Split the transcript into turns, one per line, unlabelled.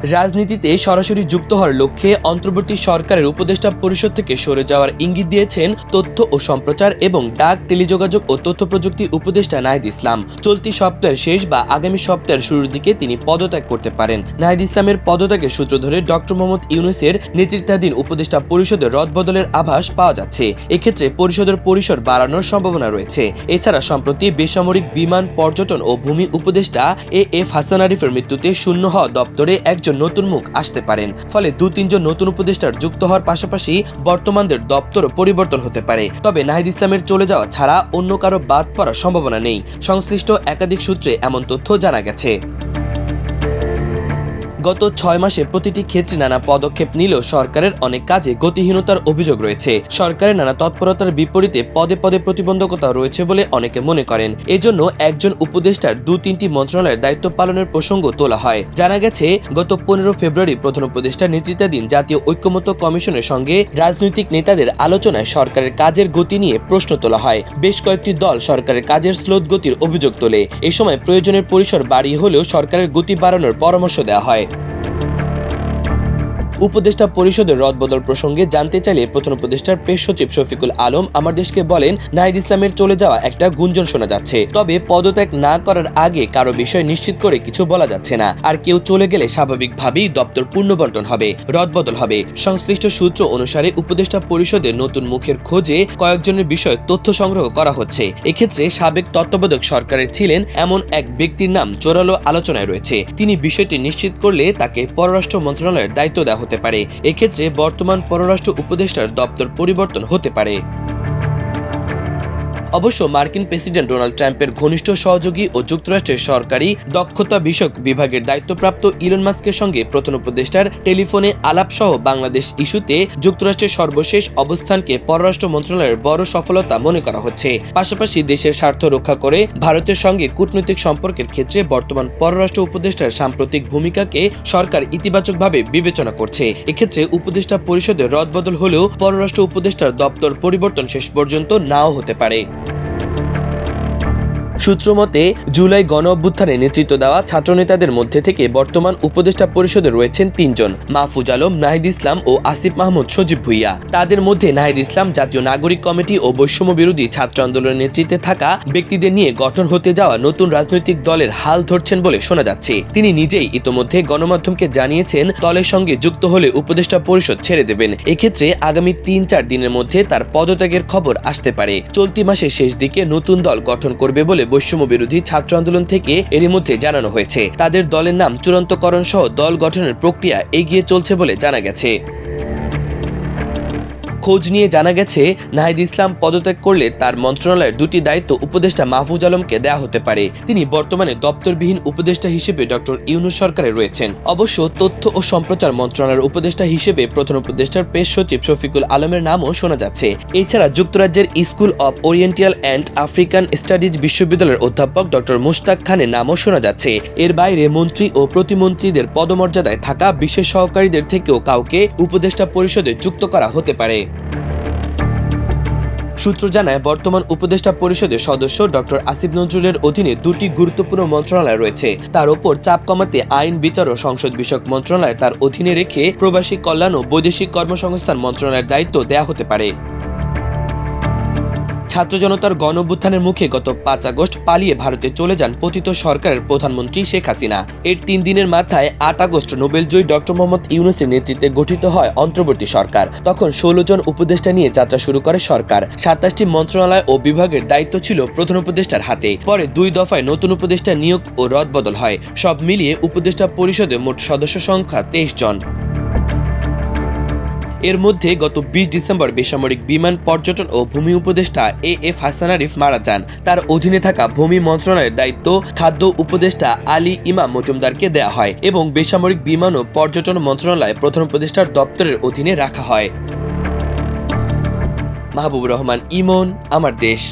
রাজনীতিতে সরাসরি যুক্ত হওয়ার লক্ষ্যে অন্তর্বর্তী সরকারের উপদেষ্টা পরিষদ থেকে সরে যাওয়ার ইঙ্গিত দিয়েছেন তথ্য ও সম্প্রচার এবং ডাক, টেলিযোগাযোগ ও তথ্য প্রযুক্তি উপদেষ্টা নাহিদ ইসলাম। চলতি সপ্তাহের শেষ বা আগামী সপ্তাহের শুরুর দিকে তিনি পদত্যাগ করতে পারেন। নাহিদ ইসলামের পদত্যাগের সূত্র ধরে ডক্টর মোহাম্মদ ইউনূসের নেতৃত্বাধীন উপদেষ্টা পরিষদের রদবদলের আভাস পাওয়া যাচ্ছে। এক্ষেত্রে পরিষদের পরিসর বাড়ানোর সম্ভাবনা রয়েছে। এছাড়া সম্প্রতি বেসামরিক বিমান, পর্যটন ও ভূমি উপদেষ্টা এ.এফ. হাসান আরিফের মৃত্যুতে শূন্য হওয়া দপ্তরে একজন নতুন মুখ আসতে পারেন। ফলে ২-৩ জন নতুন উপদেষ্টার যুক্ত হওয়ার পাশাপাশি বর্তমানদের দপ্তরও পরিবর্তন হতে পারে। তবে নাহিদ ইসলামের চলে যাওয়া ছাড়া অন্য কারো বাদ পড়ার সম্ভাবনা নেই। সংশ্লিষ্ট একাধিক সূত্রে এমন তথ্য জানা গেছে। গত ৬ মাসে প্রতিটি ক্ষেত্রে নানা পদক্ষেপ নিলেও সরকারের অনেক কাজে গতিহীনতার অভিযোগ রয়েছে। সরকারের নানা তৎপরতার বিপরীতে পদে পদে প্রতিবন্ধকতা রয়েছে বলে অনেকে মনে করেন। এজন্য একজন উপদেষ্টার ২-৩টি মন্ত্রণালয়ের দায়িত্ব পালনের প্রসঙ্গ তোলা হয়। জানা গেছে, গত ১৫ ফেব্রুয়ারি প্রধান উপদেষ্টার নেতৃত্বাধীন জাতীয় ঐক্যমত্য কমিশনের সঙ্গে রাজনৈতিক নেতাদের আলোচনায় সরকারের কাজের গতি নিয়ে প্রশ্ন তোলা হয়। বেশ কয়েকটি দল সরকারের কাজের স্লোত গতির অভিযোগ তোলে। এ সময় প্রয়োজনের পরিসর বাড়িয়ে হলেও সরকারের গতি বাড়ানোর পরামর্শ দেওয়া হয়। উপদেষ্টা পরিষদের রদবদল প্রসঙ্গে জানতে চাইলে প্রধান উপদেষ্টার প্রেস সচিব শফিকুল আলম আমার দেশকে বলেন, নাহিদ ইসলামের চলে যাওয়া একটা গুঞ্জন শোনা যাচ্ছে। তবে পদত্যাগ না করার আগে কারো বিষয় নিশ্চিত করে কিছু বলা যাচ্ছে না। আর কেউ চলে গেলে স্বাভাবিকভাবেই দপ্তর পুনর্বণ্টন হবে, রদবদল হবে। সংশ্লিষ্ট সূত্র অনুসারে উপদেষ্টা পরিষদের নতুন মুখের খোঁজে কয়েকজনের বিষয়ে তথ্য সংগ্রহ করা হচ্ছে। এক্ষেত্রে সাবেক তত্ত্বাবধায়ক সরকারের ছিলেন এমন এক ব্যক্তির নাম জোরালো আলোচনায় রয়েছে। তিনি বিষয়টি নিশ্চিত করলে তাকে পররাষ্ট্র মন্ত্রণালয়ের দায়িত্ব দেওয়া হতে পারে। এক্ষেত্রে বর্তমান পররাষ্ট্র উপদেষ্টার দপ্তর পরিবর্তন হতে পারে। অবশ্য মার্কিন প্রেসিডেন্ট ডোনাল্ড ট্রাম্পের ঘনিষ্ঠ সহযোগী ও যুক্তরাষ্ট্রের সরকারি দক্ষতা বিষয়ক বিভাগের দায়িত্বপ্রাপ্ত ইলন মাস্কের সঙ্গে প্রধান উপদেষ্টার টেলিফোনে আলাপ সহ বাংলাদেশ ইস্যুতে যুক্তরাষ্ট্রের সর্বশেষ অবস্থানকে পররাষ্ট্র মন্ত্রণালয়ের বড় সফলতা মনে করা হচ্ছে। পাশাপাশি দেশের স্বার্থ রক্ষা করে ভারতের সঙ্গে কূটনৈতিক সম্পর্কের ক্ষেত্রে বর্তমান পররাষ্ট্র উপদেষ্টার সাম্প্রতিক ভূমিকাকে সরকার ইতিবাচকভাবে বিবেচনা করছে। এক্ষেত্রে উপদেষ্টা পরিষদের রদবদল হলেও পররাষ্ট্র উপদেষ্টার দপ্তর পরিবর্তন শেষ পর্যন্ত নাও হতে পারে। সূত্রমতে, জুলাই গণ অভ্যুত্থানে নেতৃত্ব দেওয়া ছাত্রনেতাদের মধ্যে থেকে বর্তমান উপদেষ্টা পরিষদে রয়েছেন ৩ জন: মাহফুজ আলম, নাহিদ ইসলাম ও আসিফ মাহমুদ সজীব ভুইয়া। তাদের মধ্যে নাহিদ ইসলাম জাতীয় নাগরিক কমিটি ও বৈষম্য বিরোধী ছাত্র আন্দোলনের নেতৃত্বে থাকা ব্যক্তিদের নিয়ে গঠন হতে যাওয়া নতুন রাজনৈতিক দলের হাল ধরছেন বলে শোনা যাচ্ছে। তিনি নিজেই ইতোমধ্যে গণমাধ্যমকে জানিয়েছেন, দলের সঙ্গে যুক্ত হলে উপদেষ্টা পরিষদ ছেড়ে দেবেন। এক্ষেত্রে আগামী ৩-৪ দিনের মধ্যে তার পদত্যাগের খবর আসতে পারে। চলতি মাসের শেষ দিকে নতুন দল গঠন করবে বলে বৈষম্য বিরোধী ছাত্র আন্দোলন থেকে এরই মধ্যে জানানো হয়েছে। তাদের দলের নাম চূড়ান্তকরণ সহ দল গঠনের প্রক্রিয়া এগিয়ে চলছে বলে জানা গেছে। খোঁজ নিয়ে জানা গেছে, নাহিদ ইসলাম পদত্যাগ করলে তার মন্ত্রণালয়ের ২টি দায়িত্ব উপদেষ্টা মাহফুজ আলমকে দেওয়া হতে পারে। তিনি বর্তমানে দপ্তরবিহীন উপদেষ্টা হিসেবে ডক্টর ইউনূস সরকারে রয়েছেন। অবশ্য তথ্য ও সম্প্রচার মন্ত্রণালয়ের উপদেষ্টা হিসেবে প্রধান উপদেষ্টার প্রেস সচিব শফিকুল আলমের নামও শোনা যাচ্ছে। এছাড়া যুক্তরাজ্যের school of oriental and African studies বিশ্ববিদ্যালয়ের অধ্যাপক ডক্টর মুশতাক খানের নামও শোনা যাচ্ছে। এর বাইরে মন্ত্রী ও প্রতিমন্ত্রীদের পদমর্যাদায় থাকা বিশেষ সহকারীদের থেকেও কাউকে উপদেষ্টা পরিষদে যুক্ত করা হতে পারে। সূত্র জানায়, বর্তমান উপদেষ্টা পরিষদের সদস্য ডক্টর আসিফ নজরুলের অধীনে 2টি গুরুত্বপূর্ণ মন্ত্রণালয় রয়েছে। তার ওপর চাপ কমাতে আইন, বিচার ও সংসদ বিষয়ক মন্ত্রণালয় তার অধীনে রেখে প্রবাসী কল্যাণ ও বৈদেশিক কর্মসংস্থান মন্ত্রণালয়ের দায়িত্ব দেওয়া হতে পারে। ছাত্র জনতার গণ অভ্যুত্থানের মুখে গত ৫ আগস্ট পালিয়ে ভারতে চলে যান পতিত সরকারের প্রধানমন্ত্রী শেখ হাসিনা। এর ৩ দিনের মাথায় ৮ আগস্ট নোবেলজয়ী ডক্টর মোহাম্মদ ইউনূসের নেতৃত্বে গঠিত হয় অন্তর্বর্তী সরকার। তখন ১৬ জন উপদেষ্টা নিয়ে যাত্রা শুরু করে সরকার। ২৭টি মন্ত্রণালয় ও বিভাগের দায়িত্ব ছিল প্রধান উপদেষ্টার হাতে। পরে ২ দফায় নতুন উপদেষ্টা নিয়োগ ও রদবদল হয়। সব মিলিয়ে উপদেষ্টা পরিষদে মোট সদস্য সংখ্যা ২৩ জন। এর মধ্যে গত ২০ ডিসেম্বর বেসামরিক বিমান, পর্যটন ও ভূমি উপদেষ্টা এ.এফ. হাসান আরিফ মারা যান। তার অধীনে থাকা ভূমি মন্ত্রণালয়ের দায়িত্ব খাদ্য উপদেষ্টা আলী ইমাম মজুমদারকে দেয়া হয় এবং বেসামরিক বিমান ও পর্যটন মন্ত্রণালয় প্রধান উপদেষ্টার দপ্তরের অধীনে রাখা হয়। মাহবুবুর রহমান ইমন, আমার দেশ।